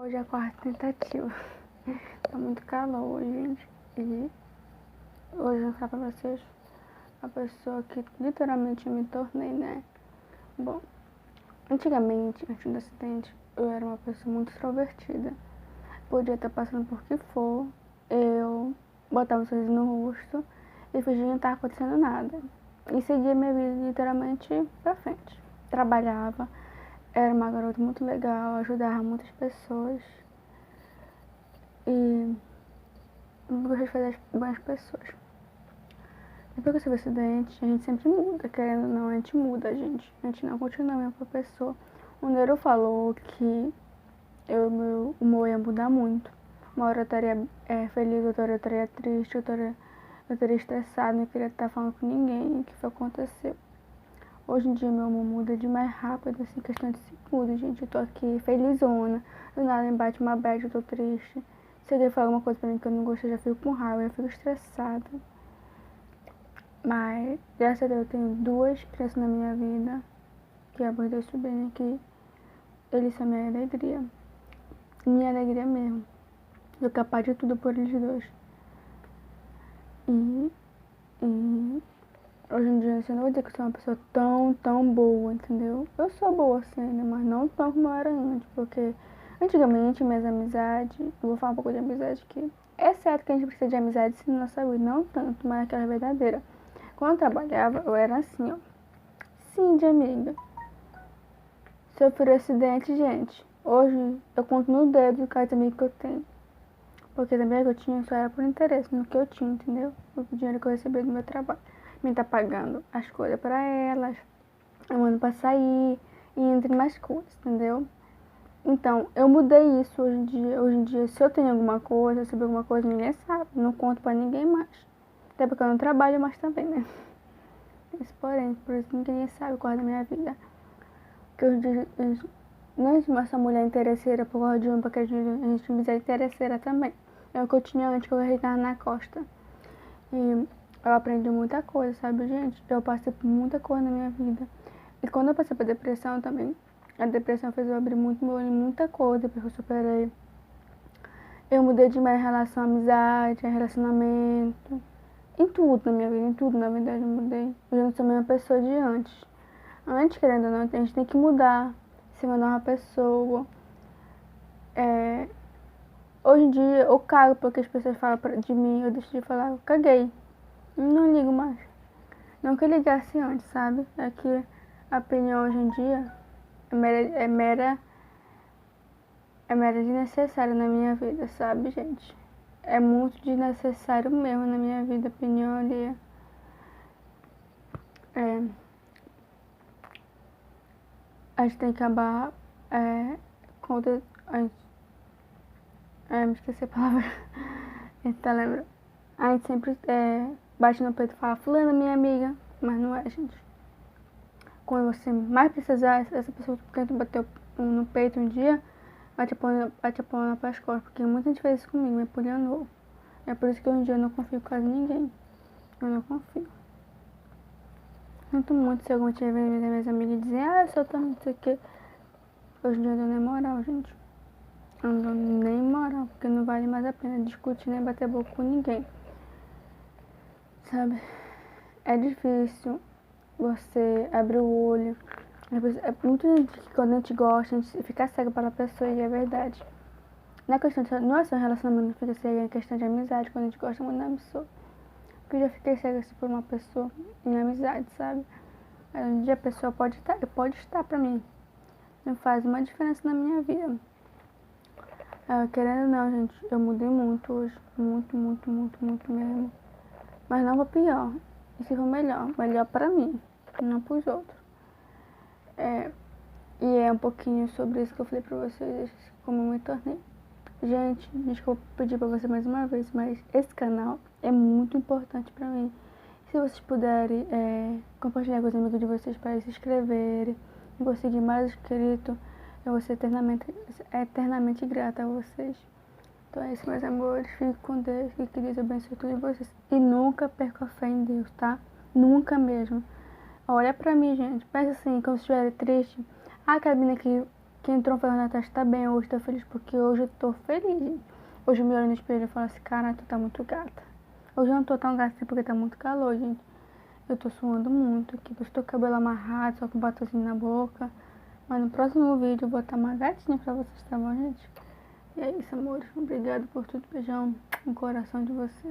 Hoje é a quarta tentativa. Tá muito calor hoje, gente. E hoje eu vou falar pra vocês a pessoa que literalmente eu me tornei, né? Bom, antigamente, antes do acidente, eu era uma pessoa muito extrovertida. Podia estar passando por que for, eu botava um sorriso no rosto e fingia que não estava acontecendo nada. E seguia minha vida literalmente pra frente. Trabalhava, era uma garota muito legal, ajudava muitas pessoas. E gosto de fazer as boas pessoas. Depois que eu tive acidente, a gente sempre muda, querendo ou não, a gente muda, gente. A gente não continua a mesma pessoa. O Neuro falou que o humor ia mudar muito. Uma hora eu estaria feliz, outra hora eu estaria triste, outra hora eu estaria estressado, não queria estar falando com ninguém. O que foi aconteceu? Hoje em dia meu humor muda de mais rápido, assim, questão de segundos, gente. Eu tô aqui felizona, do nada me bate uma bad, eu tô triste. Se alguém falar alguma coisa pra mim que eu não gostei, eu já fico com raiva, eu fico estressada. Mas, graças a Deus, eu tenho duas crianças na minha vida, que é a meus dois sobrinhos, que eles são minha alegria. Minha alegria mesmo. Sou capaz de tudo por eles dois. E hoje em dia, assim, eu não vou dizer que eu sou uma pessoa tão boa, entendeu? Eu sou boa assim, né? Mas não tão como eu era antes, porque antigamente minhas amizades, eu vou falar um pouco de amizade aqui. É certo que a gente precisa de amizade sim na nossa vida, não tanto, mas aquela verdadeira. Quando eu trabalhava, eu era assim, ó. Sim, de amiga. Sofri um acidente, gente. Hoje eu conto no dedo o caso de amigo que eu tenho. Porque também que eu tinha só era por interesse no que eu tinha, entendeu? O dinheiro que eu recebia do meu trabalho. Me tá pagando as coisas pra elas, eu mando pra sair e entre mais coisas, entendeu? Então, eu mudei isso hoje em dia. Hoje em dia, se eu tenho alguma coisa, se eu alguma coisa, ninguém sabe. Não conto pra ninguém mais. Até porque eu não trabalho mais também, né? Esse porém, por isso ninguém sabe qual é da minha vida. Porque hoje em dia, não existe mais essa mulher interesseira por causa de um, porque a gente precisa interesseira também. É o que eu tinha antes, que eu carregava na costa. E eu aprendi muita coisa, sabe, gente? Eu passei por muita coisa na minha vida. E quando eu passei por depressão também, a depressão fez eu abrir muito meu olho em muita coisa, depois que eu superei. Eu mudei demais em relação à amizade, a relacionamento. Em tudo na minha vida, em tudo, na verdade, eu mudei. Eu já não sou a mesma pessoa de antes. Antes, querendo ou não, a gente tem que mudar, ser uma nova pessoa. Hoje em dia, eu cago porque as pessoas falam de mim, eu deixo de falar, eu caguei. Não ligo mais. Não que eu ligasse antes, sabe? É que a opinião hoje em dia é mera desnecessária na minha vida, sabe, gente? É muito desnecessário mesmo na minha vida, a opinião alheia. A gente tem que acabar com me esqueci a palavra. A gente tá lembrando. A gente sempre bate no peito e fala, fulana, minha amiga, mas não é, gente. Quando você mais precisar, essa pessoa que tenta bater no peito um dia, vai te apoiando para costas, porque muita gente fez isso comigo, me apoiando. É por isso que hoje em dia eu não confio em quase ninguém. Eu não confio. Sinto muito se algum dia vem minhas amigas e dizer, eu sou tão não sei o que. Hoje em dia eu não dou nem moral, gente. Eu não dou nem moral, porque não vale mais a pena discutir nem bater boca com ninguém. Sabe? É difícil você abrir o olho. É muito gente que quando a gente gosta, a gente fica cego pela pessoa e é verdade. Não é questão de, não é só um relacionamento que fica cego, é questão de amizade, quando a gente gosta muito da pessoa. Porque eu já fiquei cega assim, por uma pessoa em amizade, sabe? Aí um dia a pessoa pode estar pra mim. Não faz uma diferença na minha vida. Querendo ou não, gente, eu mudei muito hoje. Muito mesmo. Mas não vou pior. E se for melhor? Melhor pra mim, não pros outros. E é um pouquinho sobre isso que eu falei pra vocês, como eu me tornei. Gente, desculpa pedir pra você mais uma vez, mas esse canal é muito importante pra mim. Se vocês puderem compartilhar com os amigos de vocês para eles se inscreverem e conseguir mais inscritos, eu vou ser eternamente grata a vocês. Então é isso, meus amores. Fique com Deus e que Deus abençoe todos vocês. E nunca perca a fé em Deus, tá? Nunca mesmo. Olha pra mim, gente. Pensa assim, quando estiver triste. Aquela menina que Quem entrou falando na testa tá bem, hoje tô feliz, porque hoje eu tô feliz, gente. Hoje eu me olho no espelho e falo assim, cara, tu tá muito gata. Hoje eu não tô tão gata assim porque tá muito calor, gente. Eu tô suando muito aqui, eu estou com o cabelo amarrado, só com batomzinho na boca. Mas no próximo vídeo eu vou estar uma gatinha pra vocês, tá bom, gente? E é isso, amor. Obrigada por tudo. Beijão no coração de vocês.